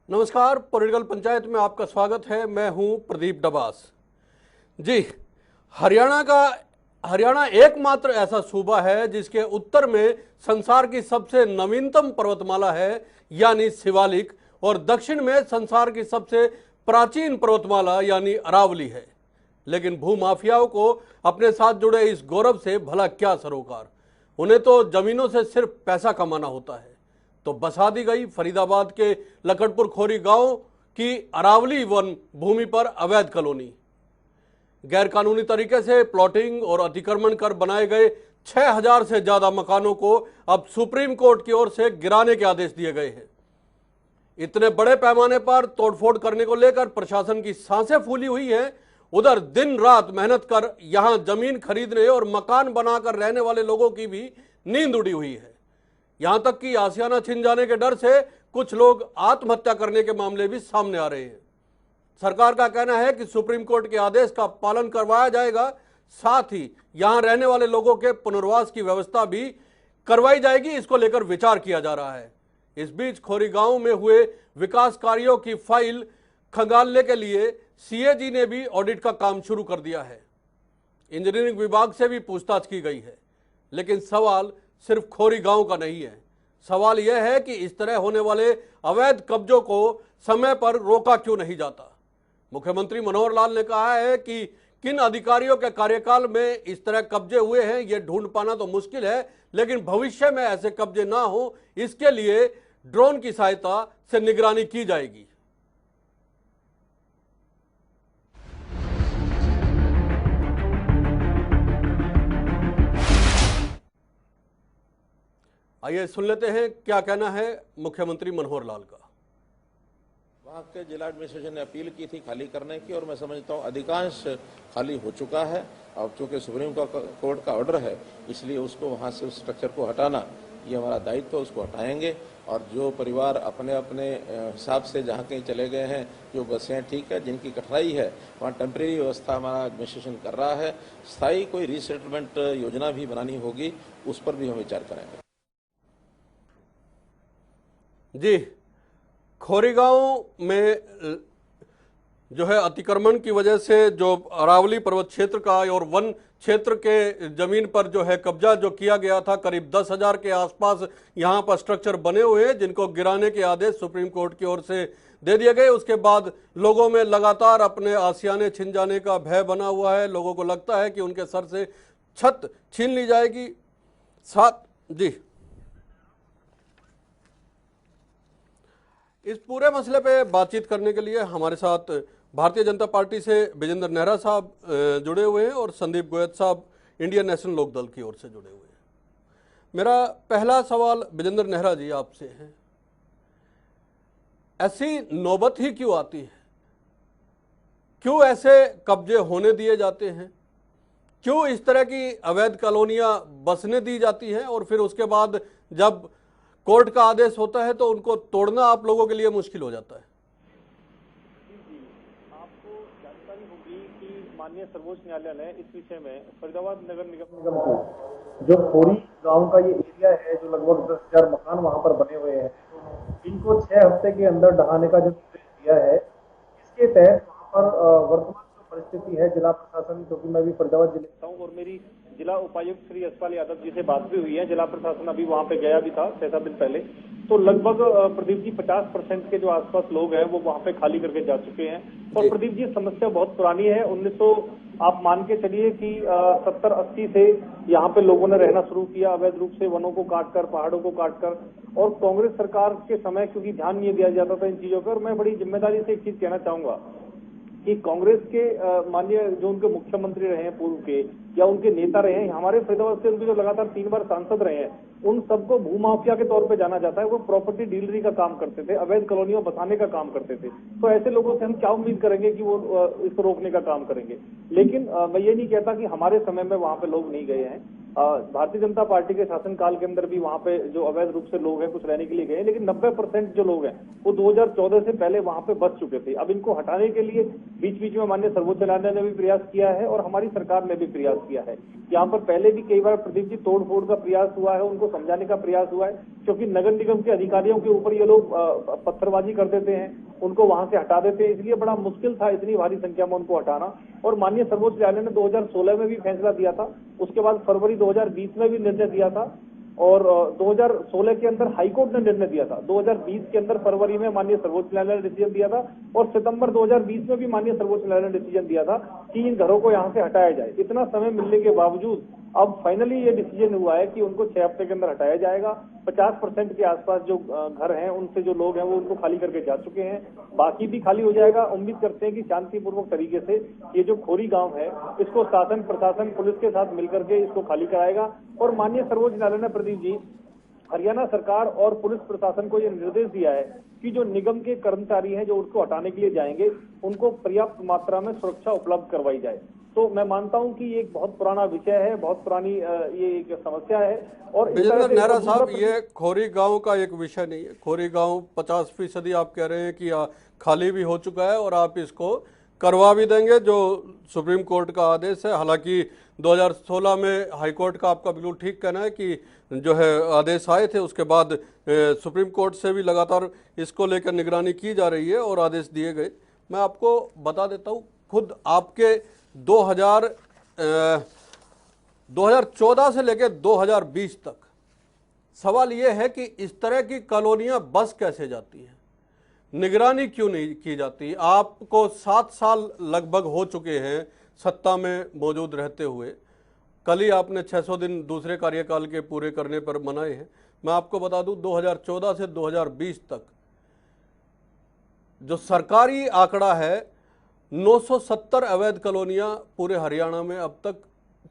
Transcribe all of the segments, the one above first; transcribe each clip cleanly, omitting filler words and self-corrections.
नमस्कार, पॉलिटिकल पंचायत में आपका स्वागत है। मैं हूं प्रदीप डबास। जी, हरियाणा एकमात्र ऐसा सूबा है जिसके उत्तर में संसार की सबसे नवीनतम पर्वतमाला है यानी शिवालिक, और दक्षिण में संसार की सबसे प्राचीन पर्वतमाला यानी अरावली है। लेकिन भूमाफियाओं को अपने साथ जुड़े इस गौरव से भला क्या सरोकार। उन्हें तो जमीनों से सिर्फ पैसा कमाना होता है। तो बसा दी गई फरीदाबाद के लखनपुर खोरी गांव की अरावली वन भूमि पर अवैध कॉलोनी। गैर कानूनी तरीके से प्लॉटिंग और अतिक्रमण कर बनाए गए 6000 से ज्यादा मकानों को अब सुप्रीम कोर्ट की ओर से गिराने के आदेश दिए गए हैं। इतने बड़े पैमाने पर तोड़फोड़ करने को लेकर प्रशासन की सांसें फूली हुई हैं। उधर दिन रात मेहनत कर यहां जमीन खरीदने और मकान बनाकर रहने वाले लोगों की भी नींद उड़ी हुई है। यहां तक कि आशियाना छिन जाने के डर से कुछ लोग आत्महत्या करने के मामले भी सामने आ रहे हैं। सरकार का कहना है कि सुप्रीम कोर्ट के आदेश का पालन करवाया जाएगा, साथ ही यहां रहने वाले लोगों के पुनर्वास की व्यवस्था भी करवाई जाएगी। इसको लेकर विचार किया जा रहा है। इस बीच खोरी गांव में हुए विकास कार्यों की फाइल खंगालने के लिए सीएजी ने भी ऑडिट का काम शुरू कर दिया है। इंजीनियरिंग विभाग से भी पूछताछ की गई है। लेकिन सवाल सिर्फ खोरी गांव का नहीं है। सवाल यह है कि इस तरह होने वाले अवैध कब्जों को समय पर रोका क्यों नहीं जाता। मुख्यमंत्री मनोहर लाल ने कहा है कि किन अधिकारियों के कार्यकाल में इस तरह कब्जे हुए हैं यह ढूंढ पाना तो मुश्किल है, लेकिन भविष्य में ऐसे कब्जे ना हो इसके लिए ड्रोन की सहायता से निगरानी की जाएगी। आइए सुन लेते हैं क्या कहना है मुख्यमंत्री मनोहर लाल का। वहाँ के जिला एडमिनिस्ट्रेशन ने अपील की थी खाली करने की, और मैं समझता हूँ अधिकांश खाली हो चुका है। अब चूंकि सुप्रीम कोर्ट का ऑर्डर है, इसलिए उसको वहाँ से उस स्ट्रक्चर को हटाना ये हमारा दायित्व है। उसको हटाएंगे और जो परिवार अपने अपने हिसाब से जहाँ कहीं चले गए हैं, जो बसें ठीक है, जिनकी कठिनाई है वहाँ टेम्प्रेरी व्यवस्था हमारा एडमिनिस्ट्रेशन कर रहा है। स्थायी कोई रीसेटलमेंट योजना भी बनानी होगी, उस पर भी हम विचार करेंगे। जी, खोरी गांव में जो है अतिक्रमण की वजह से जो अरावली पर्वत क्षेत्र का और वन क्षेत्र के जमीन पर जो है कब्जा जो किया गया था, करीब 10,000 के आसपास यहां पर स्ट्रक्चर बने हुए हैं जिनको गिराने के आदेश सुप्रीम कोर्ट की ओर से दे दिए गए। उसके बाद लोगों में लगातार अपने आशियाने छिन जाने का भय बना हुआ है। लोगों को लगता है कि उनके सर से छत छीन ली जाएगी। साथ जी, इस पूरे मसले पे बातचीत करने के लिए हमारे साथ भारतीय जनता पार्टी से विजेंद्र नेहरा साहब जुड़े हुए हैं और संदीप गोयत साहब इंडियन नेशनल लोकदल की ओर से जुड़े हुए हैं। मेरा पहला सवाल विजेंद्र नेहरा जी आपसे है, ऐसी नौबत ही क्यों आती है? क्यों ऐसे कब्जे होने दिए जाते हैं? क्यों इस तरह की अवैध कॉलोनियां बसने दी जाती हैं और फिर उसके बाद जब कोर्ट का आदेश होता है तो उनको तोड़ना आप लोगों के लिए मुश्किल हो जाता है? आपको जानकारी होगी कि माननीय सर्वोच्च न्यायालय ने इस विषय में फरीदाबाद नगर निगम को, जो खोरी गांव का ये एरिया है, जो लगभग 10,000 मकान वहां पर बने हुए हैं, इनको 6 हफ्ते के अंदर ढहाने का जो निर्देश दिया है, इसके तहत वहां पर वर्तमान जो परिस्थिति है, जिला प्रशासन, क्योंकि मैं भी फरीदाबाद जिले का हूँ और मेरी जिला उपायुक्त श्री यशपाल यादव जी से बात भी हुई है, जिला प्रशासन अभी वहां पे गया भी था 6-7 दिन पहले, तो लगभग प्रदीप जी 50% के जो आसपास लोग हैं वो वहां पे खाली करके जा चुके हैं। और प्रदीप जी समस्या बहुत पुरानी है। 1900 आप मान के चलिए कि 70-80 से यहाँ पे लोगों ने रहना शुरू किया अवैध रूप से, वनों को काटकर, पहाड़ों को काटकर। और कांग्रेस सरकार के समय क्योंकि ध्यान नहीं दिया जाता था इन चीजों पर, मैं बड़ी जिम्मेदारी से एक चीज कहना चाहूंगा कि कांग्रेस के माननीय जो उनके मुख्यमंत्री रहे हैं पूर्व के, या उनके नेता रहे हैं, हमारे फरीदाबाद से उनके जो लगातार 3 बार सांसद रहे हैं, उन सबको भूमाफिया के तौर पे जाना जाता है। वो प्रॉपर्टी डीलरी का काम करते थे, अवैध कॉलोनियों बसाने का काम करते थे। तो ऐसे लोगों से हम क्या उम्मीद करेंगे कि वो इसको रोकने का काम करेंगे। लेकिन मैं ये नहीं कहता कि हमारे समय में वहां पे लोग नहीं गए हैं। भारतीय जनता पार्टी के शासनकाल के अंदर भी वहां पे जो अवैध रूप से लोग हैं कुछ रहने के लिए गए, लेकिन 90% जो लोग हैं वो 2014 से पहले वहां पे बस चुके थे। अब इनको हटाने के लिए बीच बीच में माननीय सर्वोच्च न्यायालय ने भी प्रयास किया है और हमारी सरकार ने भी प्रयास किया है। यहाँ पर पहले भी कई बार प्रदीप जी तोड़ फोड़ का प्रयास हुआ है, उनको समझाने का प्रयास हुआ है, क्योंकि नगर निगम के अधिकारियों के ऊपर ये लोग पत्थरबाजी कर देते हैं, उनको वहां से हटा देते हैं, इसलिए बड़ा मुश्किल था इतनी भारी संख्या में उनको हटाना। और माननीय सर्वोच्च न्यायालय ने 2016 में भी फैसला दिया था, उसके बाद फरवरी 2020 में भी निर्णय दिया था और 2016 के अंदर हाईकोर्ट ने निर्णय दिया था। 2020 के अंदर फरवरी में माननीय सर्वोच्च न्यायालय ने डिसीजन दिया था और सितंबर 2020 में भी माननीय सर्वोच्च न्यायालय ने डिसीजन दिया था कि इन घरों को यहाँ से हटाया जाए। इतना समय मिलने के बावजूद अब फाइनली ये डिसीजन हुआ है कि उनको 6 हफ्ते के अंदर हटाया जाएगा। 50% के आसपास जो घर हैं उनसे जो लोग हैं वो उनको खाली करके जा चुके हैं, बाकी भी खाली हो जाएगा। उम्मीद करते हैं कि शांतिपूर्वक तरीके से ये जो खोरी गांव है इसको शासन प्रशासन पुलिस के साथ मिलकर के इसको खाली कराएगा। और माननीय सर्वोच्च न्यायालय ने प्रदीप जी हरियाणा सरकार और पुलिस प्रशासन को यह निर्देश दिया है कि जो निगम के कर्मचारी हैं जो उसको हटाने के लिए जाएंगे उनको पर्याप्त मात्रा में सुरक्षा उपलब्ध करवाई जाए। तो मैं मानता हूं कि ये एक बहुत पुराना विषय है, बहुत पुरानी ये एक समस्या है। और विजेंद्र नेहरा साहब, ये खोरी गांव का एक विषय नहीं है। खोरी गांव 50% आप कह रहे हैं कि खाली भी हो चुका है और आप इसको करवा भी देंगे, जो सुप्रीम कोर्ट का आदेश है। हालांकि 2016 में हाईकोर्ट का आपका बिल्कुल ठीक कहना है कि जो है आदेश आए थे, उसके बाद सुप्रीम कोर्ट से भी लगातार इसको लेकर निगरानी की जा रही है और आदेश दिए गए। मैं आपको बता देता हूँ, खुद आपके 2014 से लेकर 2020 तक सवाल यह है कि इस तरह की कॉलोनियां बस कैसे जाती हैं, निगरानी क्यों नहीं की जाती। आपको 7 साल लगभग हो चुके हैं सत्ता में मौजूद रहते हुए, कल ही आपने 600 दिन दूसरे कार्यकाल के पूरे करने पर मनाए हैं। मैं आपको बता दूं 2014 से 2020 तक जो सरकारी आंकड़ा है 970 अवैध कॉलोनियां पूरे हरियाणा में अब तक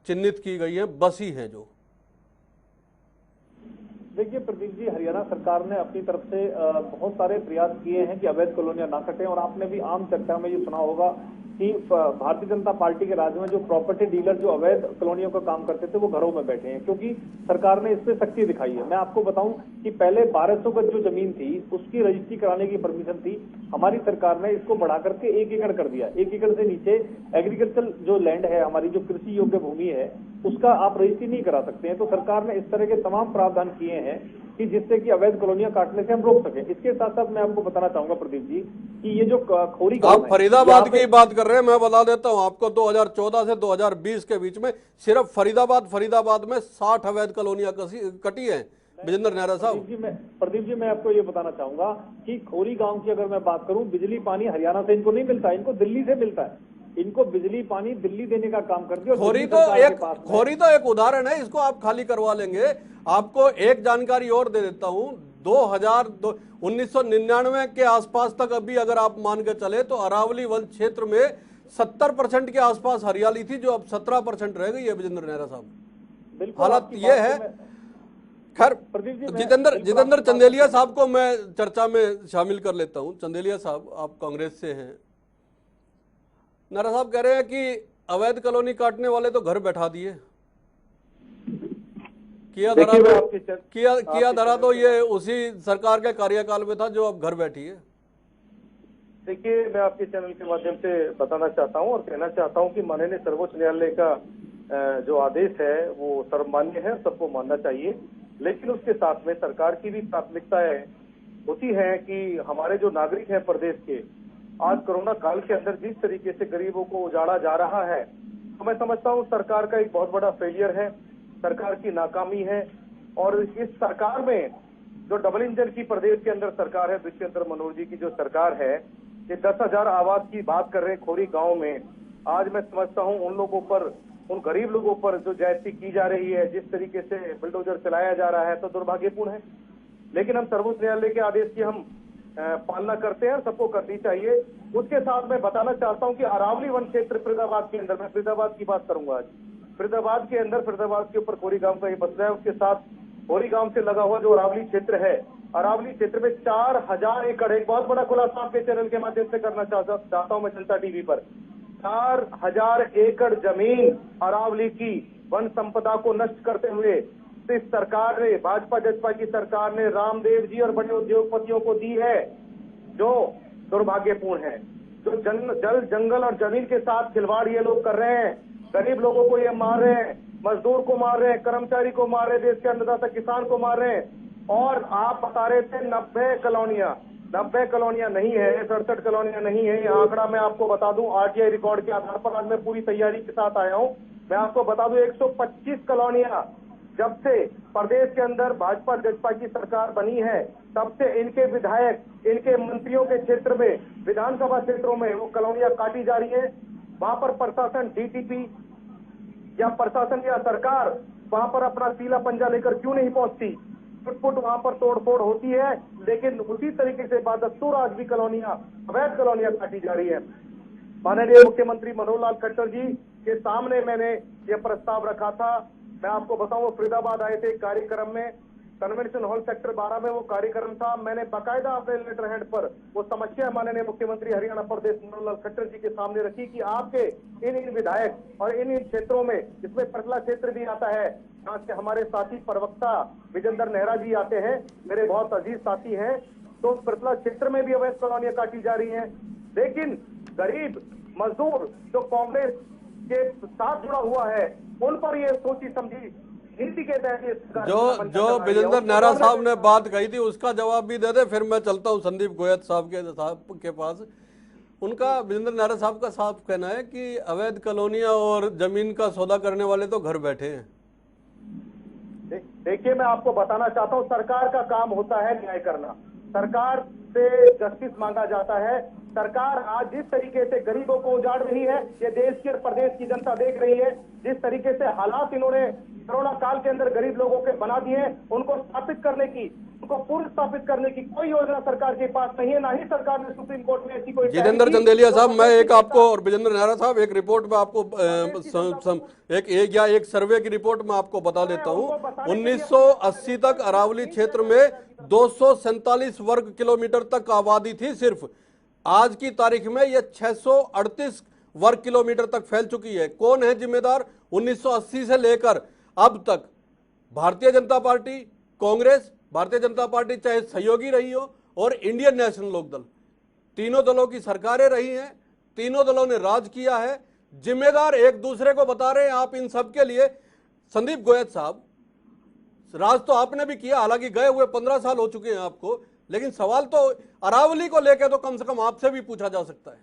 चिन्हित की गई हैं, बसी हैं जो। देखिए प्रदीप जी, हरियाणा सरकार ने अपनी तरफ से बहुत सारे प्रयास किए हैं कि अवैध कॉलोनियां ना कटें। और आपने भी आम चर्चा में ये सुना होगा कि भारतीय जनता पार्टी के राज में जो प्रॉपर्टी डीलर जो अवैध कॉलोनियों का काम करते थे वो घरों में बैठे हैं, क्योंकि सरकार ने इस पे सख्ती दिखाई है। मैं आपको बताऊं कि पहले 1200 गज जो जमीन थी उसकी रजिस्ट्री कराने की परमिशन थी, हमारी सरकार ने इसको बढ़ा करके 1 एकड़ कर दिया। 1 एकड़ से नीचे एग्रीकल्चर जो लैंड है, हमारी जो कृषि योग्य भूमि है, उसका आप रजिस्ट्री नहीं करा सकते हैं। तो सरकार ने इस तरह के तमाम प्रावधान किए हैं कि जिससे कि अवैध कॉलोनियां काटने से हम रोक सकें। इसके साथ साथ मैं आपको बताना चाहूंगा प्रदीप जी कि ये जो खोरी गांव आप फरीदाबाद की बात कर रहे हैं, मैं बता देता हूं आपको 2014 से 2020 के बीच में सिर्फ फरीदाबाद में 60 अवैध कॉलोनियां कटी हैं। विजेंद्र नेहरा साहब, प्रदीप जी मैं आपको ये बताना चाहूंगा कि खोरी गांव की अगर मैं बात करूं, बिजली पानी हरियाणा से इनको नहीं मिलता, इनको दिल्ली से मिलता है। इनको बिजली पानी दिल्ली देने का काम करती है। खोरी तो एक उदाहरण है, इसको आप खाली करवा लेंगे। आपको एक जानकारी और दे देता हूं, 1999 के आसपास तक अभी अगर आप मान के चले तो अरावली वन क्षेत्र में 70% के आसपास हरियाली थी, जो अब 17% रह गई है। विजेंद्र नेहरा साहब, हालत ये है। खैर, जितेंद्र चंदेलिया साहब को मैं चर्चा में शामिल कर लेता हूं। चंदेलिया साहब, आप कांग्रेस से हैं। नेहरा साहब कह रहे हैं कि अवैध कॉलोनी काटने वाले तो घर बैठा दिए, किया धरा तो ये उसी सरकार के कार्यकाल में था जो अब घर बैठी है। देखिए, मैं आपके चैनल के माध्यम से बताना चाहता हूं और कहना चाहता हूं कि माननीय सर्वोच्च न्यायालय का जो आदेश है वो सर्वमान्य है, सबको मानना चाहिए। लेकिन उसके साथ में सरकार की भी प्राथमिकताएं होती है कि हमारे जो नागरिक हैं प्रदेश के, आज कोरोना काल के अंदर जिस तरीके से गरीबों को उजाड़ा जा रहा है, तो मैं समझता हूं सरकार का एक बहुत बड़ा फेलियर है, सरकार की नाकामी है। और इस सरकार में जो डबल इंजन की प्रदेश के अंदर सरकार है, दुष्यंत मनोहर जी की जो सरकार है, ये 10,000 आवास की बात कर रहे हैं खोरी गांव में। आज मैं समझता हूं उन लोगों पर, उन गरीब लोगों पर जो ज्यादती की जा रही है, जिस तरीके से बुलडोजर चलाया जा रहा है, तो दुर्भाग्यपूर्ण है। लेकिन हम सर्वोच्च न्यायालय के आदेश की हम पालना करते हैं, सबको करनी चाहिए। उसके साथ मैं बताना चाहता हूं कि अरावली वन क्षेत्र फरीदाबाद के अंदर, मैं फरीदाबाद की बात करूंगा आज, फरीदाबाद के अंदर, फरीदाबाद के ऊपर खोरी गांव का ये मसला है। उसके साथ खोरी गांव से लगा हुआ जो अरावली क्षेत्र है, अरावली क्षेत्र में 4000 एकड़, एक बहुत बड़ा खुलासा आपके चैनल के माध्यम से करना चाहता हूं मैं जनता टीवी पर। 4000 एकड़ जमीन अरावली की वन संपदा को नष्ट करते हुए इस सरकार ने, भाजपा जसपा की सरकार ने रामदेव जी और बड़े उद्योगपतियों को दी है, जो दुर्भाग्यपूर्ण है। जो जल जंगल और जमीन के साथ खिलवाड़ ये लोग कर रहे हैं, गरीब लोगों को ये मार रहे हैं, मजदूर को मार रहे हैं, कर्मचारी को मार रहे हैं, देश के अन्नदाता किसान को मार रहे हैं। और आप बता रहे थे 90 कॉलोनियां नहीं है, 67 कॉलोनियां नहीं है। ये आंकड़ा मैं आपको बता दूं, आरटीआई रिकॉर्ड के आधार पर आज मैं पूरी तैयारी के साथ आया हूं। मैं आपको बता दूं 125 कॉलोनियां जब से प्रदेश के अंदर भाजपा जसपा की सरकार बनी है, तब से इनके विधायक, इनके मंत्रियों के क्षेत्र में, विधानसभा क्षेत्रों में वो कॉलोनियां काटी जा रही है। वहां पर प्रशासन, डीटीपी या प्रशासन या सरकार वहां पर अपना सीला पंजा लेकर क्यों नहीं पहुंचती? फुट वहां पर तोड़फोड़ होती है, लेकिन उसी तरीके से बादस्तूर आज भी कॉलोनियां, अवैध कॉलोनियां काटी जा रही है। माननीय मुख्यमंत्री मनोहर लाल खट्टर जी के सामने मैंने यह प्रस्ताव रखा था। मैं आपको बताऊं, वो फरीदाबाद आए थे कार्यक्रम में, कन्वेंशन हॉल सेक्टर 12 में वो कार्यक्रम था। मैंने बाकायदा अपने लेटर हेड पर वो समस्या माननीय मुख्यमंत्री हरियाणा प्रदेश मनोहर लाल खट्टर जी के सामने रखी कि आपके इन विधायक और इन क्षेत्रों में, इसमें पटला क्षेत्र भी आता है, यहाँ से हमारे साथी प्रवक्ता विजेंद्र नेहरा जी आते हैं, मेरे बहुत अजीज साथी हैं, तो पटला क्षेत्र में भी अवैध कॉलोनियां काटी जा रही हैं। लेकिन गरीब मजदूर जो कांग्रेस के साथ जुड़ा हुआ है, उन पर ये सोची समझी नीति के तहत जो विजेंद्र नेहरा साहब ने बात कही थी उसका जवाब भी दे दे, फिर मैं चलता हूं संदीप गोयत साहब के पास। उनका, विजेंद्र नेहरा साहब का साफ कहना है कि अवैध कॉलोनियां और जमीन का सौदा करने वाले तो घर बैठे हैं। देखिए, मैं आपको बताना चाहता हूं, सरकार का काम होता है न्याय करना, सरकार से जस्टिस मांगा जाता है। सरकार आज जिस तरीके से गरीबों को उजाड़ रही है, ये देश के प्रदेश की जनता देख रही है। जिस तरीके से हालात इन्होंने कोरोना काल के अंदर गरीब लोगों के बना दिए, उनको स्थापित करने की, उनको पुनर्स्थापित करने की कोई योजना सरकार के पास नहीं है। ना ही सरकार ने सुप्रीम कोर्ट में ऐसी कोई। जितेंद्र चंदेलिया साहब, मैं एक आपको, और विजेंद्र नेहरा साहब, एक रिपोर्ट में आपको एक सर्वे की रिपोर्ट में आपको बता देता हूं। 1980 तक अरावली क्षेत्र में 247 वर्ग किलोमीटर तक आबादी थी सिर्फ। आज की तारीख में यह 638 वर्ग किलोमीटर तक फैल चुकी है। कौन है जिम्मेदार? 1980 से लेकर अब तक भारतीय जनता पार्टी, कांग्रेस, भारतीय जनता पार्टी चाहे सहयोगी रही हो, और इंडियन नेशनल लोकदल, तीनों दलों की सरकारें रही हैं, तीनों दलों ने राज किया है। जिम्मेदार एक दूसरे को बता रहे हैं आप इन सब के लिए। संदीप गोयत साहब, राज तो आपने भी किया, हालांकि गए हुए 15 साल हो चुके हैं आपको, लेकिन सवाल तो अरावली को लेकर तो कम से कम आपसे भी पूछा जा सकता है।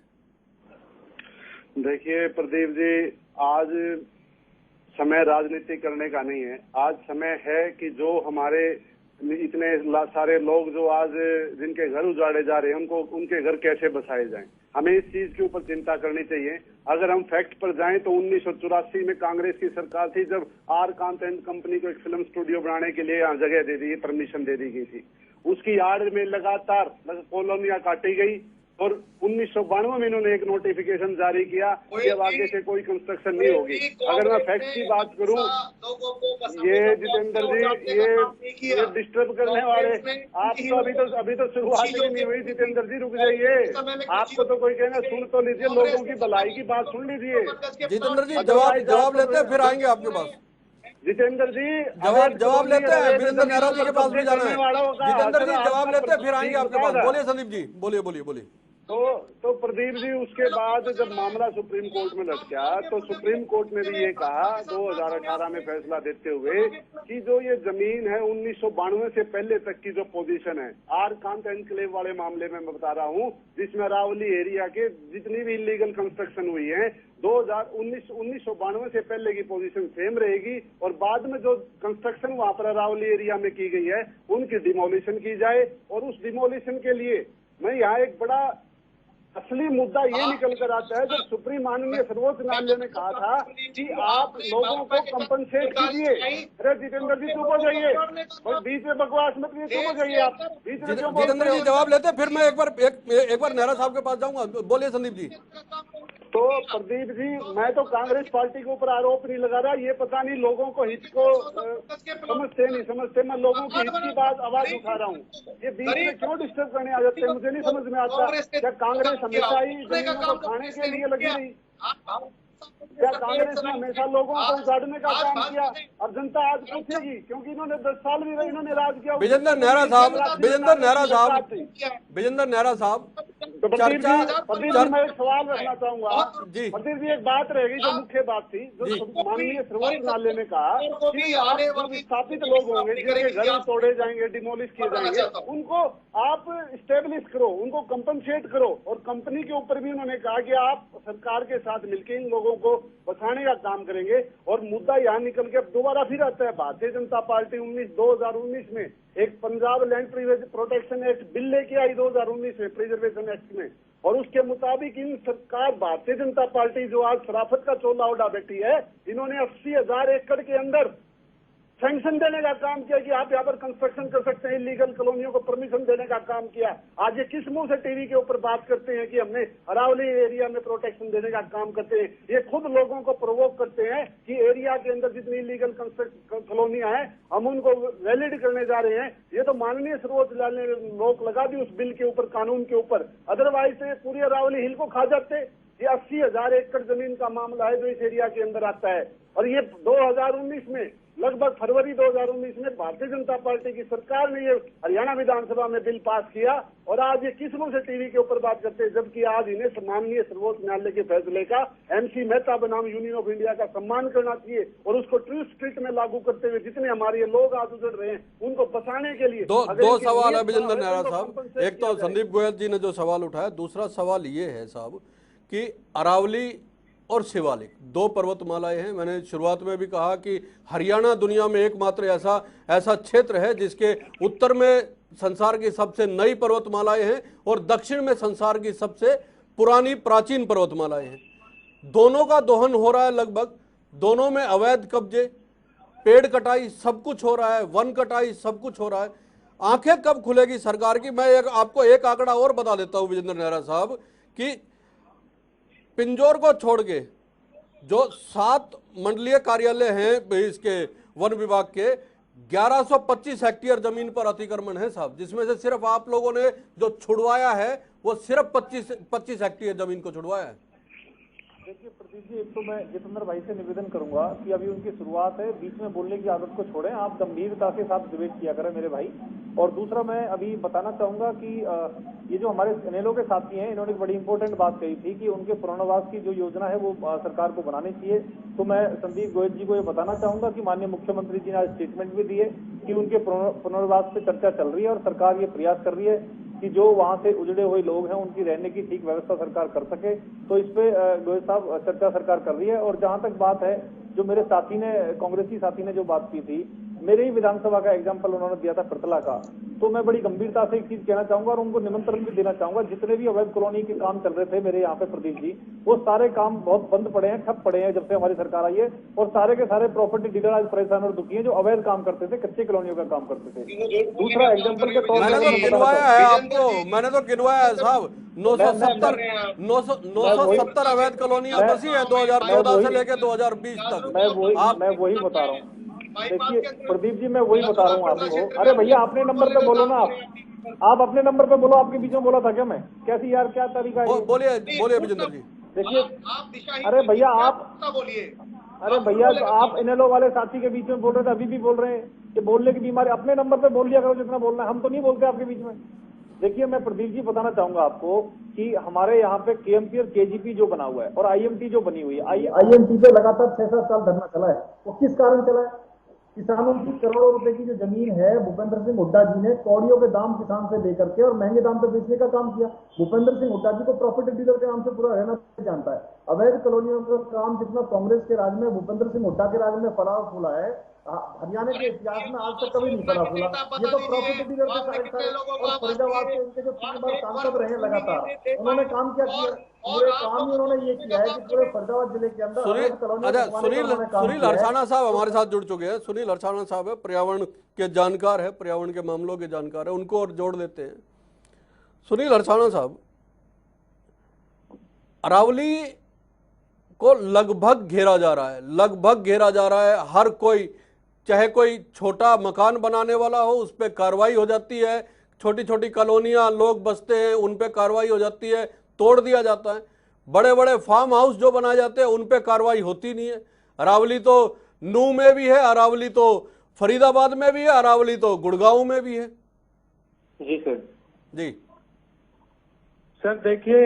देखिए प्रदीप जी, आज समय राजनीति करने का नहीं है। आज समय है कि जो हमारे इतने सारे लोग जो आज जिनके घर उजाड़े जा रहे हैं, उनको उनके घर कैसे बसाए जाएं, हमें इस चीज के ऊपर चिंता करनी चाहिए। अगर हम फैक्ट पर जाएं तो 1984 में कांग्रेस की सरकार थी, जब आर कांत एंड कंपनी को एक फिल्म स्टूडियो बनाने के लिए यहाँ जगह दे दी, परमिशन दे दी गई थी। उसकी आड़ में लगातार कॉलोनियां काटी गई, और 1992 में इन्होंने एक नोटिफिकेशन जारी किया कि अब आगे से कोई कंस्ट्रक्शन नहीं होगी। अगर मैं फैक्ट की बात करूं, ये जितेंद्र जी, ये डिस्टर्ब करने वाले, आपको अभी तो शुरुआत ही नहीं हुई। जितेंद्र जी रुक जाइए, आपको तो कोई कहना, सुन तो लीजिए, लोगों की भलाई की बात सुन लीजिए। जितेंद्र जी जवाब लेते हैं, फिर आएंगे आपके पास। जितेंद्र जी जवाब लेते हैं, विजेंद्र नेहरा जी के पास भी जाना है। जितेंद्र जी जवाब लेते हैं, फिर आएंगे आपके पास। बोलिए संदीप जी, बोलिए। तो प्रदीप जी, उसके बाद जब मामला सुप्रीम कोर्ट में लटका, तो सुप्रीम कोर्ट ने भी ये कहा 2018 में फैसला देते हुए कि जो ये जमीन है 1992 से पहले तक की जो पोजीशन है, आर कांत एनक्लेव वाले मामले में मैं बता रहा हूँ, जिसमें अरावली एरिया के जितनी भी इलीगल कंस्ट्रक्शन हुई है, 1992 से पहले की पोजीशन सेम रहेगी, और बाद में जो कंस्ट्रक्शन वहां पर अरावली एरिया में की गई है उनकी डिमोलिशन की जाए। और उस डिमोलिशन के लिए मैं यहाँ एक बड़ा असली मुद्दा ये निकल कर आता है, जब सुप्रीम माननीय सर्वोच्च न्यायालय ने कहा था कि आप लोगों को कंपनसेट कीजिए। अरे जितेंद्र जी चुप हो जाइए, और बीच में बकवास मत कीजिए, चुप हो जाइए आप, बीच में क्यों? जितेंद्र जी जवाब लेते हैं, फिर मैं एक बार नेहरा साहब के पास जाऊंगा। बोलिए संदीप जी। तो प्रदीप जी, मैं तो कांग्रेस पार्टी के ऊपर आरोप नहीं लगा रहा, ये पता नहीं लोगों को हित को समझते, मैं लोगों की हित की बात आवाज उठा रहा हूँ। ये बीच में क्यों डिस्टर्ब करने आ जाते हैं, मुझे नहीं समझ में आता। क्या कांग्रेस हमेशा ही जमीनों को खाने के लिए लगी रही? क्या कांग्रेस ने हमेशा लोगों को उजाड़ने का काम किया और जनता आज पूछेगी, क्योंकि इन्होंने 10 साल भी इन्होंने राज किया। विजेंद्र नेहरा साहब, विजेंद्र नेहरा साहब, विजेंद्र नेहरा साहब, तो प्रदीप जी मैं एक सवाल रखना चाहूंगा जी। प्रदीप जी, एक बात रहेगी जो मुख्य बात थी, जो माननीय सर्वोच्च न्यायालय ने कहा कि आप जो विस्थापित लोग होंगे जिनके घर तोड़े जाएंगे, डिमोलिश किए जाएंगे, उनको आप स्टेब्लिश करो, उनको कंपनसेट करो। और कंपनी के ऊपर भी उन्होंने कहा कि आप सरकार के साथ मिलकर इन लोगों को बचाने का काम करेंगे। और मुद्दा यहाँ निकल के अब दोबारा फिर आता है, भारतीय जनता पार्टी 2019 में एक Punjab land protection act bill लेके आई 2019 में, प्रिजर्वेशन एक्ट में, और उसके मुताबिक इन सरकार भारतीय जनता पार्टी जो आज शराफत का चोला उड़ा बैठी है, इन्होंने 80,000 एकड़ के अंदर सैंक्शन देने का काम किया कि आप यहाँ पर कंस्ट्रक्शन कर सकते हैं, इलीगल कॉलोनियों को परमिशन देने का काम किया। आज ये किस मुंह से टीवी के ऊपर बात करते हैं कि हमने अरावली एरिया में प्रोटेक्शन देने का काम करते हैं। ये खुद लोगों को प्रोवोक करते हैं कि एरिया के अंदर जितनी इलीगल कॉलोनियां हैं हम उनको वैलिड करने जा रहे हैं। ये तो माननीय सर्वोच्च न्यायालय ने रोक लगा दी उस बिल के ऊपर, कानून के ऊपर, अदरवाइज तो ये पूरी अरावली हिल को खा जाते। ये 80,000 एकड़ जमीन का मामला है जो इस एरिया के अंदर आता है। और ये 2019 में, लगभग फरवरी 2019 में भारतीय जनता पार्टी की सरकार ने ये हरियाणा विधानसभा में बिल पास किया। और आज ये किस मुंह से टीवी के ऊपर बात करते हैं, जबकि आज इन्हें माननीय सर्वोच्च न्यायालय के फैसले का MC मेहता बनाम यूनियन ऑफ इंडिया का सम्मान करना चाहिए और उसको ट्रू स्ट्रीट में लागू करते हुए जितने हमारे ये लोग आज उजड़ रहे हैं उनको बचाने के लिए दो सवाल है विजेंद्र नेहरा साहब। एक तो संदीप गोयल जी ने जो सवाल उठाया, दूसरा सवाल ये है साहब कि अरावली और शिवालिक दो पर्वतमालाएं हैं। मैंने शुरुआत में भी कहा कि हरियाणा दुनिया में एकमात्र ऐसा क्षेत्र है जिसके उत्तर में संसार की सबसे नई पर्वतमालाएं हैं और दक्षिण में संसार की सबसे पुरानी प्राचीन पर्वतमालाएं हैं। दोनों का दोहन हो रहा है लगभग, दोनों में अवैध कब्जे, पेड़ कटाई, सब कुछ हो रहा है, वन कटाई, सब कुछ हो रहा है। आंखें कब खुलेगी सरकार की? मैं आपको एक आंकड़ा और बता देता हूं विजेंद्र नेहरा साहब कि पिंजौर को छोड़ के जो 7 मंडलीय कार्यालय हैं इसके वन विभाग के, 1125 हेक्टेयर जमीन पर अतिक्रमण है साहब, जिसमें से सिर्फ आप लोगों ने जो छुड़वाया है वो सिर्फ 25 हेक्टेयर जमीन को छुड़वाया है। देखिए प्रदीप जी, एक तो मैं जितेंद्र भाई से निवेदन करूंगा कि अभी उनकी शुरुआत है, बीच में बोलने की आदत को छोड़ें, आप गंभीरता के साथ डिबेट किया करें मेरे भाई। और दूसरा मैं अभी बताना चाहूंगा कि ये जो हमारे इनेलो के साथी हैं, इन्होंने एक बड़ी इंपॉर्टेंट बात कही थी कि उनके पुनर्वास की जो योजना है वो सरकार को बनानी चाहिए। तो मैं संदीप गोयल जी को ये बताना चाहूंगा कि माननीय मुख्यमंत्री जी ने आज स्टेटमेंट भी दिए कि उनके पुनर्वास पे चर्चा चल रही है और सरकार ये प्रयास कर रही है कि जो वहां से उजड़े हुए लोग हैं उनकी रहने की ठीक व्यवस्था सरकार कर सके। तो इस पे गोयल साहब चर्चा सरकार कर रही है। और जहां तक बात है, जो मेरे साथी ने, कांग्रेसी साथी ने जो बात की थी, मेरे ही विधानसभा का एग्जाम्पल उन्होंने दिया था फिरतला का, तो मैं बड़ी गंभीरता से एक चीज कहना चाहूंगा और उनको निमंत्रण भी देना चाहूंगा। जितने भी अवैध कॉलोनी के काम चल रहे थे मेरे यहाँ पे प्रदीप जी, वो सारे काम बहुत बंद पड़े हैं, ठप पड़े हैं जब से हमारी सरकार आई है। और सारे के सारे प्रॉपर्टी डीलर आज परेशान और दुखी हैं जो अवैध काम करते थे, कच्चे कॉलोनियों का काम करते थे। दूसरा एग्जाम्पल के तौर पर मैंने तो गिनवाया है आपको, मैंने तो गिनवाया है साहब, 970 अवैध कॉलोनियां बसी है 2014 से लेकर 2020 तक। मैं वही बता रहा हूँ। देखिए प्रदीप जी, मैं वही बता रहा हूँ आपको। अरे भैया अपने नंबर पे बोलो ना, आप अपने नंबर पे बोलो। आपके बीच में बोला था क्या मैं? कैसी यार, क्या तरीका है? बोलिए विजेंद्र जी। देखिए, अरे भैया आप आप इनेलो वाले साथी के बीच में बोल रहे थे, अभी भी बोल रहे हैं कि बोलने की बीमारी। अपने नंबर पे बोल लिया करो जितना बोलना है, हम तो नहीं बोलते आपके बीच में। देखिए मैं प्रदीप जी बताना चाहूंगा आपको कि हमारे यहाँ पे KMP और KGP जो बना हुआ है और IMT जो बनी हुई है, IMT पे लगातार 6-7 साल धरना चला है। वो किस कारण चला है? किसानों की करोड़ों रुपए की जो जमीन है, भूपेंद्र सिंह हुड्डा जी ने कौड़ियों के दाम किसान से लेकर के और महंगे दाम पे बेचने का काम किया। भूपेंद्र सिंह हुड्डा जी को प्रॉपर्टी डीलर के नाम से पूरा रहना जानता है। अवैध कॉलोनियों का काम जितना कांग्रेस के राज में, भूपेंद्र सिंह हुड्डा के राज में फला फूला है, हरियाणा के इतिहास में आज तक कभी नहीं फला फूला। ये तो प्रॉपर्टी डीलर के सारे और फरीदाबाद के इनके जो 3 बार सांसद रहे लगातार, उन्होंने काम क्या किया? पूरे काम ही उन्होंने ये किया है कि पूरे फरीदाबाद जिले के अंदर सुनील हरसाना साहब हमारे साथ जुड़ चुके हैं। सुनील हरसाना साहब है, पर्यावरण के जानकार है, पर्यावरण के मामलों के जानकार है, उनको और जोड़ देते हैं। सुनील हरसाना साहब, अरावली को लगभग घेरा जा रहा है, लगभग घेरा जा रहा है। हर कोई, चाहे कोई छोटा मकान बनाने वाला हो उस पर कार्रवाई हो जाती है, छोटी छोटी कॉलोनियां लोग बसते हैं उन पर कार्रवाई हो जाती है, तोड़ दिया जाता है। बड़े बड़े फार्म हाउस जो बनाए जाते हैं उन पे कार्रवाई होती नहीं है। अरावली तो नूह में भी है, अरावली तो फरीदाबाद में भी है, अरावली तो गुड़गांव में भी है। जी सर। जी सर देखिए,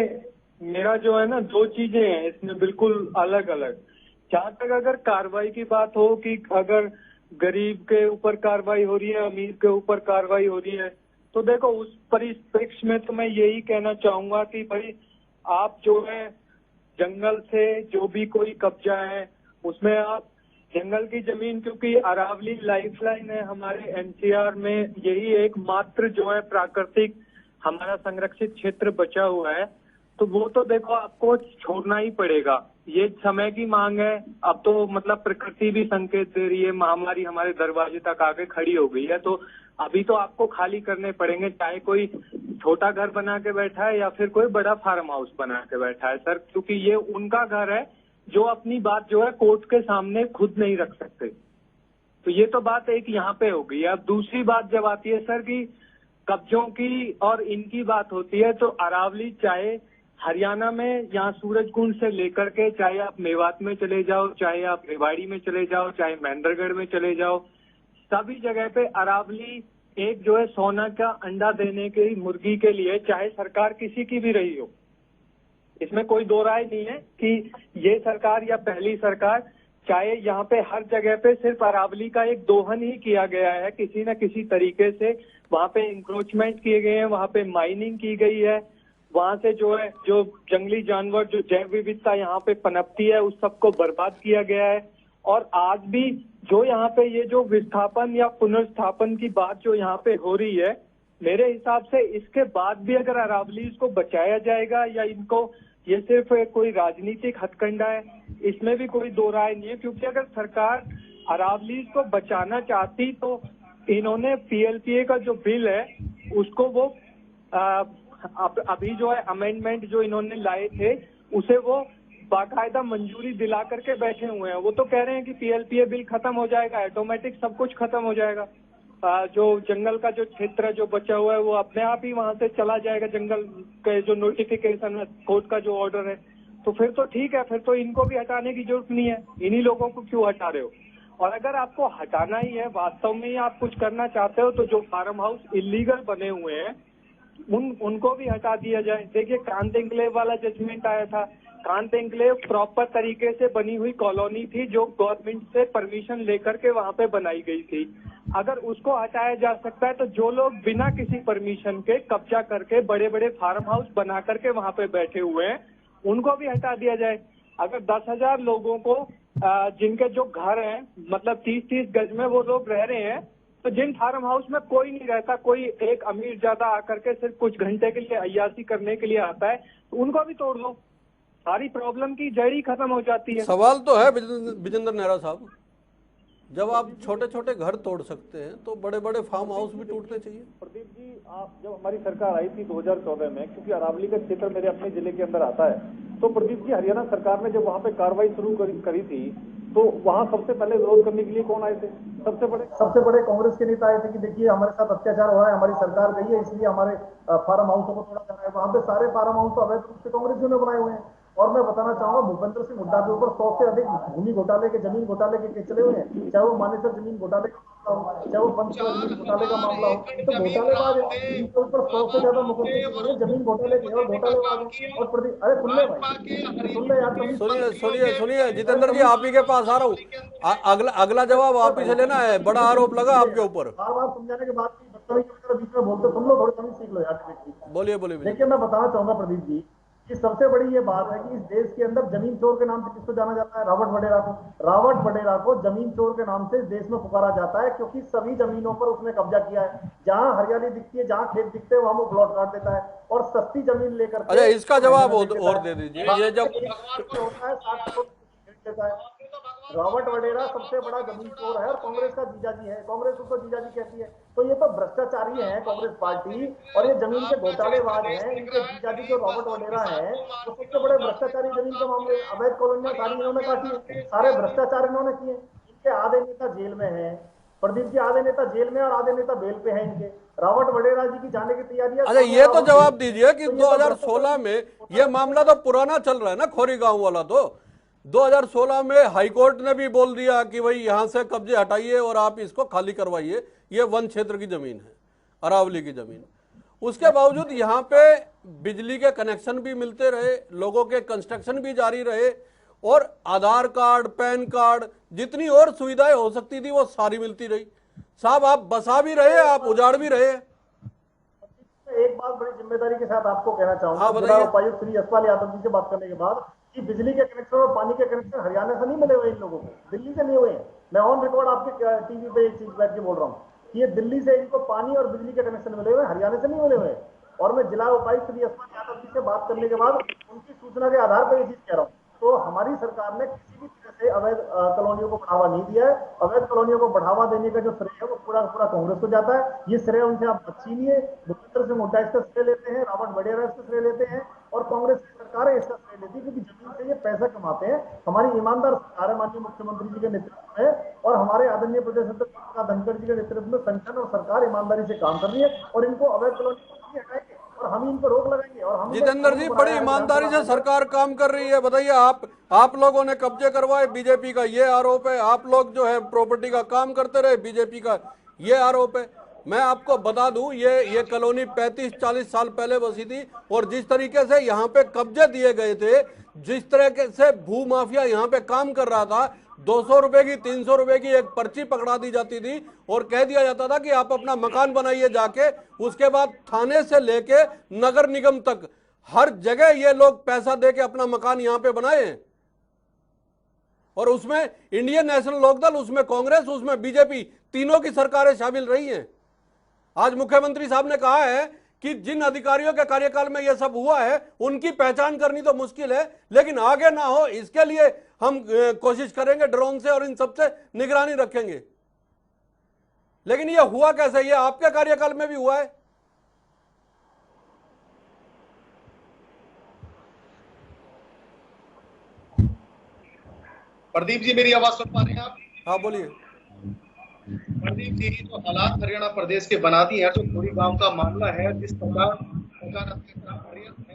मेरा जो है ना, दो चीजें हैं इसमें बिल्कुल अलग अलग। जहाँ तक अगर कार्रवाई की बात हो कि अगर गरीब के ऊपर कार्रवाई हो रही है, अमीर के ऊपर कार्रवाई हो रही है, तो देखो उस परिप्रेक्ष्य में तो मैं यही कहना चाहूंगा कि भाई आप जो है जंगल से जो भी कोई कब्जा है उसमें आप जंगल की जमीन, क्योंकि अरावली लाइफलाइन है हमारे एनसीआर में, यही एकमात्र जो है प्राकृतिक हमारा संरक्षित क्षेत्र बचा हुआ है, तो वो तो देखो आपको छोड़ना ही पड़ेगा। ये समय की मांग है। अब तो मतलब प्रकृति भी संकेत दे रही है, महामारी हमारे दरवाजे तक आके खड़ी हो गई है, तो अभी तो आपको खाली करने पड़ेंगे, चाहे कोई छोटा घर बना के बैठा है या फिर कोई बड़ा फार्म हाउस बना के बैठा है सर, क्योंकि ये उनका घर है जो अपनी बात जो है कोर्ट के सामने खुद नहीं रख सकते। तो ये तो बात एक यहाँ पे हो गई। अब दूसरी बात जब आती है सर की कब्जों की और इनकी बात होती है, तो अरावली चाहे हरियाणा में यहाँ सूरजकुंड से लेकर के, चाहे आप मेवात में चले जाओ, चाहे आप रेवाड़ी में चले जाओ, चाहे महेंद्रगढ़ में चले जाओ, सभी जगह पे अरावली एक जो है सोना का अंडा देने की मुर्गी के लिए, चाहे सरकार किसी की भी रही हो, इसमें कोई दो राय नहीं है कि ये सरकार या पहली सरकार, चाहे यहाँ पे हर जगह पे सिर्फ अरावली का एक दोहन ही किया गया है किसी न किसी तरीके से। वहाँ पे इंक्रोचमेंट किए गए हैं, वहाँ पे माइनिंग की गई है, वहाँ से जो है जो जंगली जानवर, जो जैव विविधता यहाँ पे पनपती है, उस सबको बर्बाद किया गया है। और आज भी जो यहाँ पे ये जो विस्थापन या पुनर्स्थापन की बात जो यहाँ पे हो रही है, मेरे हिसाब से इसके बाद भी अगर अरावली को बचाया जाएगा या इनको ये सिर्फ कोई राजनीतिक हथकंडा है, इसमें भी कोई दो राय नहीं है। क्योंकि अगर सरकार अरावली को बचाना चाहती तो इन्होंने पीएलपीए का जो बिल है उसको वो अभी जो है अमेंडमेंट जो इन्होंने लाए थे उसे वो बाकायदा मंजूरी दिला करके बैठे हुए हैं। वो तो कह रहे हैं कि पीएलपीए बिल खत्म हो जाएगा, ऑटोमेटिक सब कुछ खत्म हो जाएगा, जो जंगल का जो क्षेत्र जो बचा हुआ है वो अपने आप ही वहां से चला जाएगा, जंगल के जो नोटिफिकेशन है, कोर्ट का जो ऑर्डर है। तो फिर तो ठीक है, फिर तो इनको भी हटाने की जरूरत नहीं है, इन्हीं लोगों को क्यों हटा रहे हो। और अगर आपको हटाना ही है, वास्तव में ही आप कुछ करना चाहते हो, तो जो फार्म हाउस इलीगल बने हुए हैं उनको भी हटा दिया जाए। देखिए कांत एंक्लेव वाला जजमेंट आया था, कांत एंक्लेव प्रॉपर तरीके से बनी हुई कॉलोनी थी जो गवर्नमेंट से परमिशन लेकर के वहां पे बनाई गई थी। अगर उसको हटाया जा सकता है तो जो लोग बिना किसी परमिशन के कब्जा करके बड़े बड़े फार्म हाउस बना करके वहां पे बैठे हुए हैं उनको भी हटा दिया जाए। अगर 10,000 लोगों को जिनके जो घर हैं मतलब 30-30 गज में वो लोग रह रहे हैं, तो जिन फार्म हाउस में कोई नहीं रहता, कोई एक अमीर ज्यादा आकर के सिर्फ कुछ घंटे के लिए अय्यासी करने के लिए आता है, तो उनको भी तोड़ दो, सारी प्रॉब्लम की जड़ ही खत्म हो जाती है। सवाल तो है विजेंद्र नेहरा साहब, जब आप छोटे छोटे घर तोड़ सकते हैं तो बड़े बड़े फार्म हाउस भी टूटने चाहिए। प्रदीप जी, आप जब हमारी सरकार आई थी 2014 में, क्योंकि अरावली का क्षेत्र मेरे अपने जिले के अंदर आता है, तो प्रदीप जी हरियाणा सरकार ने जब वहाँ पे कार्रवाई शुरू करी थी तो वहाँ सबसे पहले विरोध करने के लिए कौन आए थे? सबसे बड़े कांग्रेस के नेता आए थे कि देखिए हमारे साथ अत्याचार हो रहा है, हमारी सरकार गई है इसलिए हमारे फार्म हाउसों को तोड़ा जा रहा है। वहाँ पे सारे फार्म हाउस तो अवैध रूप से कांग्रेसियों ने बनाए हुए हैं। और मैं बताना चाहूंगा भूपेंद्र सिंह हुड्डा के ऊपर 100 से अधिक भूमि घोटाले के, जमीन घोटाले के केस चले हुए हैं, चाहे वो मानेसर जमीन घोटाले का मामला हो, चाहे वो पंचकुला जमीन घोटाले का मामला हो। तो घोटालेबाज इनके ऊपर 100 से ज्यादा मुकदमे चले हैं जमीन घोटाले के, और घोटालेबाज और अरे सुन ले भाई, सुन ले यार। सुनिए जितेंद्र जी, आप ही के पास आ रहा हूँ, अगला जवाब आप ही से लेना है। बड़ा आरोप लगा आपके ऊपर। बार बार समझाने के बाद बीच में बोलते, सुन लो, थोड़ी कमी सीख लो यार। बोलिए। देखिए मैं बताना चाहूंगा प्रदीप जी कि सबसे बड़ी ये बात है कि इस देश के अंदर जमीन चोर के नाम से किसको जाना जाता है? रावट वडेरा को जमीन चोर के नाम से इस देश में पुकारा जाता है, क्योंकि सभी जमीनों पर उसने कब्जा किया है। जहां हरियाली दिखती है, जहां खेत दिखते हैं, वहां वो प्लॉट काट देता है और सस्ती जमीन लेकर। अच्छा, इसका जवाब और दे दीजिए। ये जब होता है 60 करोड़ देता है। रावट वडेरा सबसे बड़ा जमीन चोर है और कांग्रेस का जीजाजी है, कांग्रेस उसको जीजाजी कहती है। तो ये तो भ्रष्टाचारी है कांग्रेस पार्टी, और ये जमीन के घोटालेबाज हैं। इनके जीजाजी जो रावट वडेरा है वो सबसे बड़े भ्रष्टाचारी जमीन के मामले, अवैध कॉलोनियां सारी इन्होंने काटी है, सारे भ्रष्टाचार इन्होंने किए। इनके आधे नेता जेल में है प्रदीप जी, आधे नेता जेल में और आधे नेता बेल पे है इनके। रावट वडेरा जी की जाने की तैयारी है। अच्छा, ये तो जवाब दीजिए कि 2016 में ये मामला तो पुराना चल रहा है ना, खोरी गांव वाला। तो 2016 में हाईकोर्ट ने भी बोल दिया कि भाई यहां से कब्जे हटाइए और आप इसको खाली करवाइए, ये वन क्षेत्र की जमीन है, अरावली की जमीन। उसके बावजूद यहाँ पे बिजली के कनेक्शन भी मिलते रहे, लोगों के कंस्ट्रक्शन भी जारी रहे, और आधार कार्ड, पैन कार्ड, जितनी और सुविधाएं हो सकती थी वो सारी मिलती रही। साहब आप बसा भी रहे, आप उजाड़ भी रहे। एक बात बड़ी जिम्मेदारी के साथ आपको कहना हाँ, चाहूंगा, बताइए। जिला उपायुक्त श्री यशपाल यादव जी से बात करने के बाद, कि बिजली के कनेक्शन और पानी के कनेक्शन हरियाणा से नहीं मिले हुए इन लोगों को, दिल्ली से नहीं हुए हैं। मैं ऑन रिकॉर्ड आपके टीवी पे एक चीज बैठ के बोल रहा हूँ कि ये दिल्ली से इनको पानी और बिजली के कनेक्शन मिले हुए, हरियाणा से नहीं मिले हुए। और मैं जिला उपायुक्त श्री यशपाल यादव जी से बात करने के बाद उनकी सूचना के आधार पर ये चीज कह रहा हूँ। तो हमारी सरकार ने किसी भी तरह से अवैध कॉलोनियों को बढ़ावा नहीं दिया है। अवैध कॉलोनियों को बढ़ावा देने का जो श्रेय है वो पूरा पूरा कांग्रेस को जाता है। ये श्रेय उनसे आप मत छीनिए। भूपेंद्र सिंह हुड्डा इसका श्रेय लेते हैं, रॉबर्ट वडेरा इसका श्रेय लेते हैं, और कांग्रेस की सरकार है इसका श्रेय लेती है, क्योंकि जमीन से ये पैसा कमाते हैं। हमारी ईमानदार सरकार है माननीय मुख्यमंत्री जी के नेतृत्व में, और हमारे आदरणीय प्रदेश अध्यक्ष धनखड़ जी के नेतृत्व में संगठन और सरकार ईमानदारी से काम कर रही है, और इनको अवैध कॉलोनी को हटाएंगे और हम इन पर रोक लगाएंगे। और हम जितेंद्र जी, बड़ी ईमानदारी से सरकार काम कर रही है। बताइए, आप लोगों ने कब्जे करवाए, बीजेपी का ये आरोप है। आप लोग जो है प्रॉपर्टी का काम करते रहे, बीजेपी का ये आरोप है। मैं आपको बता दूं, ये कॉलोनी 35-40 साल पहले बसी थी, और जिस तरीके से यहाँ पे कब्जे दिए गए थे, जिस तरीके से भू माफिया यहाँ पे काम कर रहा था, 200 रुपए की, 300 रुपए की एक पर्ची पकड़ा दी जाती थी और कह दिया जाता था कि आप अपना मकान बनाइए जाके। उसके बाद थाने से लेके नगर निगम तक हर जगह ये लोग पैसा देके अपना मकान यहाँ पे बनाए हैं। और उसमें इंडियन नेशनल लोकदल, उसमें कांग्रेस, उसमें बीजेपी, तीनों की सरकारें शामिल रही हैं। आज मुख्यमंत्री साहब ने कहा है कि जिन अधिकारियों के कार्यकाल में यह सब हुआ है उनकी पहचान करनी तो मुश्किल है, लेकिन आगे ना हो इसके लिए हम कोशिश करेंगे ड्रोन से और इन सब से निगरानी रखेंगे। लेकिन यह हुआ कैसे? यह आपके कार्यकाल में भी हुआ है। प्रदीप जी, मेरी आवाज सुन पा रहे हैं आप? हाँ बोलिए। प्रदीप जी, जो हालात हरियाणा प्रदेश के बनाती है, जो खोरी गांव का मामला है, जिस प्रकार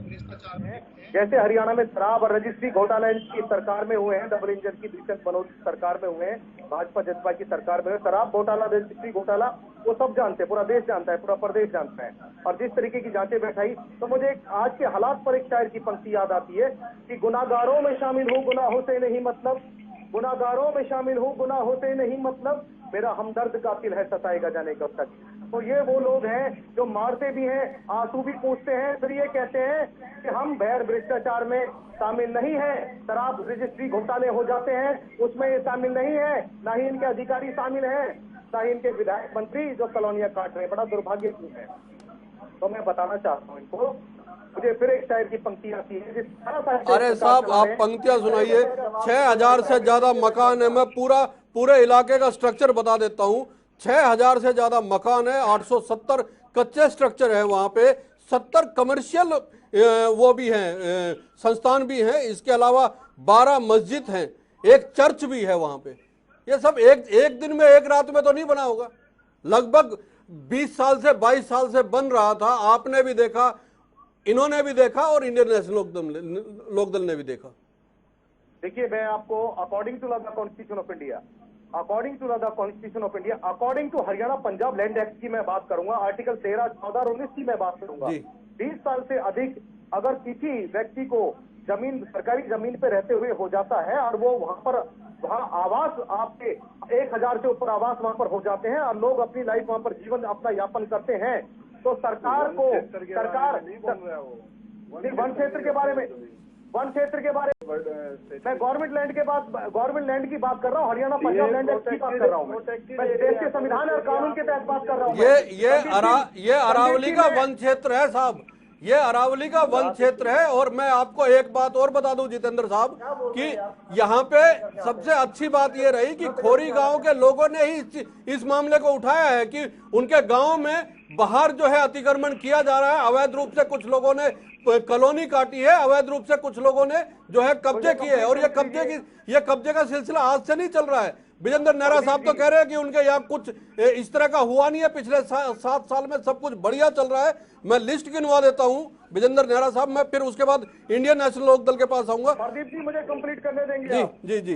भ्रष्टाचार है, जैसे हरियाणा में शराब और रजिस्ट्री घोटाला की सरकार में हुए हैं, डबल इंजन की दुष्यंत मनोज सरकार में हुए हैं, भाजपा जसपा की सरकार में, शराब घोटाला, रजिस्ट्री घोटाला, वो सब जानते हैं, पूरा देश जानता है, पूरा प्रदेश जानता है। और जिस तरीके की जांचें बैठाई, तो मुझे आज के हालात पर एक शायर की पंक्ति याद आती है कि गुनाहगारों में शामिल हूँ, गुनाहों से नहीं मतलब, गुनाहगारों में शामिल हूँ, गुनाहों से नहीं मतलब, मेरा हमदर्द कातिल है, सताएगा जाने कब तक। तो ये वो लोग हैं जो मारते भी हैं, आंसू भी पूछते हैं, फिर ये कहते हैं कि हम भैर भ्रष्टाचार में शामिल नहीं है। शराब रजिस्ट्री घोटाले हो जाते हैं, उसमें ये शामिल नहीं है, ना ही इनके अधिकारी शामिल हैं, ना ही इनके विधायक मंत्री जो कॉलोनियां काट रहे हैं। बड़ा दुर्भाग्यपूर्ण है। तो मैं बताना चाहता हूँ इनको, मुझे फिर एक शायर की पंक्ति आती है। अरे साहब, आप पंक्तियां सुनाइए। 6000 से ज्यादा मकान है। मैं पूरे इलाके का स्ट्रक्चर बता देता हूँ। 6000 से ज्यादा मकान है, 870 कच्चे स्ट्रक्चर है वहां पे, 70 कमर्शियल वो भी हैं, संस्थान भी हैं। इसके अलावा 12 मस्जिद हैं, एक चर्च भी है वहां पे। ये सब एक दिन में, एक रात में तो नहीं बना होगा। लगभग 20 साल से 22 साल से बन रहा था। आपने भी देखा, इन्होंने भी देखा, और इंडियन नेशनल लोकदल ने भी देखा। देखिए, मैं आपको according to the Constitution of India, according to the Constitution of India, according to Haryana Punjab land act की मैं बात करूंगा, आर्टिकल 13, 14 और 19 की मैं बात करूंगा। 20 साल से अधिक अगर किसी व्यक्ति को जमीन, सरकारी जमीन पे रहते हुए हो जाता है, और वो वहां आवास, आपके 1000 से ऊपर आवास वहां पर हो जाते हैं, और लोग अपनी लाइफ वहां पर जीवन अपना यापन करते हैं, तो सरकार को, सरकार वन क्षेत्र के बारे में, वन क्षेत्र के बारे में, मैं गवर्नमेंट लैंड के बाद, गवर्नमेंट लैंड की बात कर रहा हूँ, हरियाणा पंजाब लैंड एक्ट की बात कर रहा हूँ, मैं देश के संविधान और कानून के तहत बात कर रहा हूँ। ये अरावली का वन क्षेत्र है साहब, ये अरावली का वन क्षेत्र है। और मैं आपको एक बात और बता दूं जितेंद्र साहब, कि यहाँ पे सबसे अच्छी बात ये रही कि खोरी गांव के लोगों ने ही इस मामले को उठाया है कि उनके गांव में बाहर जो है अतिक्रमण किया जा रहा है, अवैध रूप से कुछ लोगों ने कॉलोनी काटी है, अवैध रूप से कुछ लोगों ने जो है कब्जे किए हैं। और ये कब्जे का सिलसिला आज से नहीं चल रहा है। विजेंद्र नेहरा साहब तो कह रहे हैं कि उनके यहाँ कुछ इस तरह का हुआ नहीं है, पिछले 7 साल में सब कुछ बढ़िया चल रहा है। मैं लिस्ट गिनवा देता हूँ, विजेंद्र नेहरा साहब, मैं फिर उसके बाद इंडियन नेशनल लोक दल के पास आऊंगा। प्रदीप जी मुझे कंप्लीट करने देंगे जी आप? जी जी,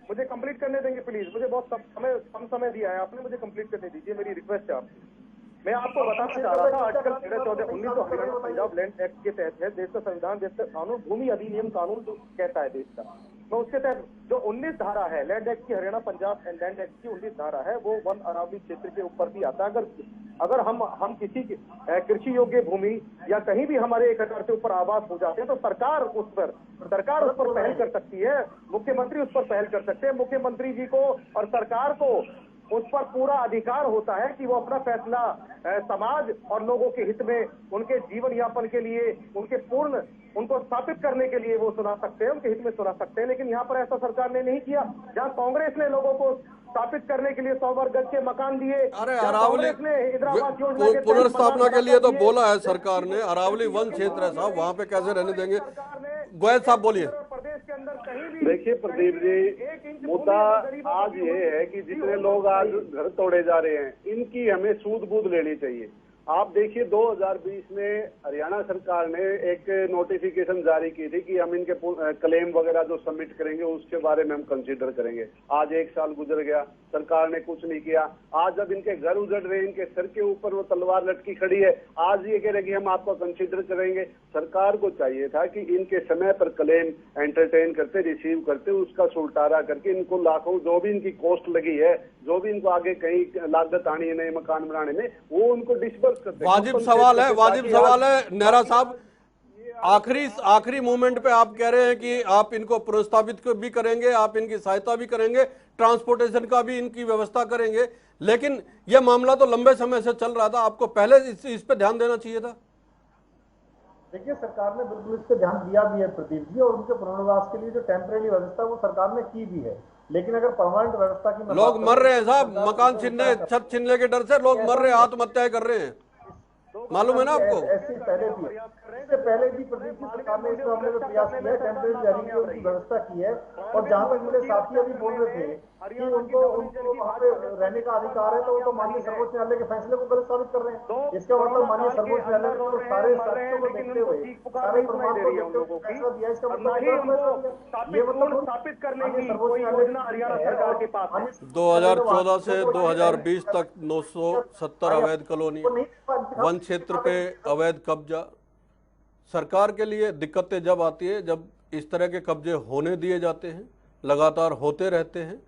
मुझे कंप्लीट करने देंगे प्लीज। मुझे बहुत कम समय दिया है आपने, मुझे कंप्लीट करने दीजिए, मेरी रिक्वेस्ट है आपसे। मैं आपको बताना चाह रहा था article 13-14-19 Haryana Punjab land act के तहत है, देश का संविधान, देश का कानून, भूमि अधिनियम कानून जो कहता है देश का, तो उसके तहत जो 19 धारा है लैंड एक्ट की, Haryana Punjab and land act की 19 धारा है, वो वन अरावली क्षेत्र के ऊपर भी आता है। अगर हम किसी कृषि योग्य भूमि या कहीं भी हमारे 1 एकड़ से ऊपर आवास हो जाते हैं तो सरकार उस पर पहल कर सकती है, मुख्यमंत्री उस पर पहल कर सकते हैं। मुख्यमंत्री जी को और सरकार को उस पर पूरा अधिकार होता है कि वो अपना फैसला समाज और लोगों के हित में, उनके जीवन यापन के लिए, उनको स्थापित करने के लिए वो सुना सकते हैं, उनके हित में सुना सकते हैं। लेकिन यहाँ पर ऐसा सरकार ने नहीं किया। जहाँ कांग्रेस ने लोगों को स्थापित करने के लिए 100 वर्ग गज के मकान दिए, अरे अरावली पुनर्स्थापना के लिए तो बोला है सरकार ने, अरावली वन क्षेत्र है साहब, वहाँ पे कैसे रहने देंगे? गोयल साहब बोलिए। प्रदेश के अंदर कहीं भी देखिए प्रदीप जी, मुद्दा आज ये है कि जितने लोग आज घर तोड़े जा रहे हैं, इनकी हमें सूद बूद लेनी चाहिए। आप देखिए 2020 में हरियाणा सरकार ने एक नोटिफिकेशन जारी की थी कि हम इनके क्लेम वगैरह जो सबमिट करेंगे उसके बारे में हम कंसीडर करेंगे। आज 1 साल गुजर गया, सरकार ने कुछ नहीं किया। आज जब इनके घर उजड़ रहे हैं, इनके सर के ऊपर वो तलवार लटकी खड़ी है, आज ये कह रहे कि हम आपको कंसीडर करेंगे। सरकार को चाहिए था कि इनके समय पर क्लेम एंटरटेन करते, रिसीव करते, उसका सुलटारा करके इनको लाखों जो भी इनकी कॉस्ट लगी है, जो भी इनको आगे कहीं लागत आनी है नए मकान बनाने में, वो उनको डिस्बर्स करते। वाजिब सवाल है नेहरा साहब, आखिरी मोमेंट पे आप कह रहे हैं कि आप इनको पुनर्स्थापित भी करेंगे, आप इनकी सहायता भी करेंगे, ट्रांसपोर्टेशन का भी इनकी व्यवस्था करेंगे, लेकिन यह मामला तो लंबे समय से चल रहा था, आपको पहले इस पे ध्यान देना चाहिए था। देखिए सरकार ने बिल्कुल इस पे ध्यान दिया भी है प्रदीप जी, और उनके पुनर्वास के लिए जो टेम्परेरी व्यवस्था वो सरकार ने की भी है। लेकिन अगर परमानेंट व्यवस्था की लोग मर रहे हैं साहब, मकान छीनने, छत छीनने के डर से लोग मर रहे हैं, आत्महत्याएं कर रहे हैं, मालूम है ना आपको? ऐसे पहले भी, इससे पहले भी प्रदेश की सरकार ने इस मामले में प्रयास किया है, टेम्परेरी जारी की व्यवस्था की है। और जहां तक मेरे साथी अभी बोल रहे थे कि उनको वहाँ पे रहने का अधिकार है, तो वो तो माननीय सर्वोच्च न्यायालय के फैसले को गलत साबित कर रहे हैं। इसका मतलब माननीय सर्वोच्च न्यायालय ने सारे साक्ष्यों को देखते हुए, सारे प्रमाण को देखते हुए फैसला दिया। इसका मतलब ये मतलब स्थापित करने की सर्वोच्च न्यायालय हरियाणा सरकार के पास 2014 से 2020 तक 970 अवैध कॉलोनी, वन क्षेत्र पे अवैध कब्जा। सरकार के लिए दिक्कतें जब आती है, जब इस तरह के कब्जे होने दिए जाते हैं, लगातार होते रहते हैं,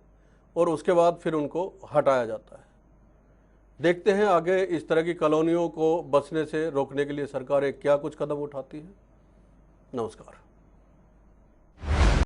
और उसके बाद फिर उनको हटाया जाता है। देखते हैं आगे इस तरह की कॉलोनियों को बसने से रोकने के लिए सरकारें क्या कुछ कदम उठाती हैं। नमस्कार।